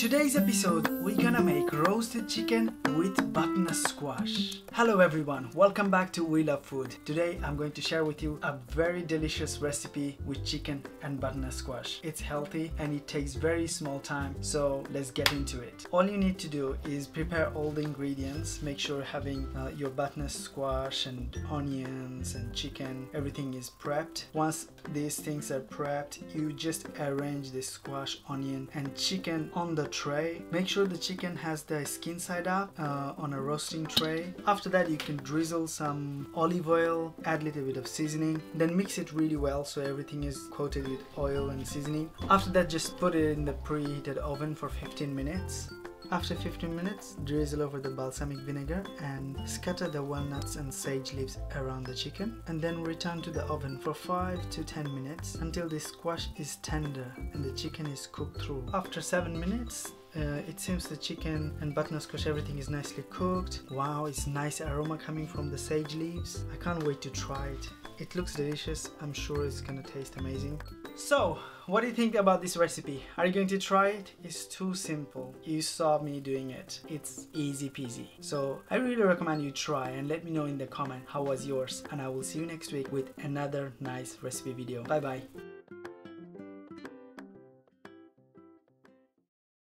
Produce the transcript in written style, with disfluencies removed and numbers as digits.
today's episode, we're gonna make roasted chicken with butternut squash. Hello everyone, welcome back to We Love Food. Today I'm going to share with you a very delicious recipe with chicken and butternut squash. It's healthy and it takes very small time, so let's get into it. All you need to do is prepare all the ingredients. Make sure having your butternut squash and onions and chicken, everything is prepped. Once these things are prepped, you just arrange the squash, onion and chicken on the tray. Make sure the chicken has the skin side up on a roasting tray. After that, you can drizzle some olive oil, add a little bit of seasoning, then mix it really well so everything is coated with oil and seasoning. After that, just put it in the preheated oven for 15 minutes. After 15 minutes, drizzle over the balsamic vinegar and scatter the walnuts and sage leaves around the chicken, and then return to the oven for 5 to 10 minutes until the squash is tender and the chicken is cooked through. After 7 minutes, it seems the chicken and butternut squash, everything is nicely cooked. Wow, it's nice aroma coming from the sage leaves. I can't wait to try it. It looks delicious. I'm sure it's gonna taste amazing. So, what do you think about this recipe? Are you going to try it? It's too simple. You saw me doing it. It's easy peasy. So I really recommend you try and let me know in the comment how was yours, and I will see you next week with another nice recipe video. Bye bye.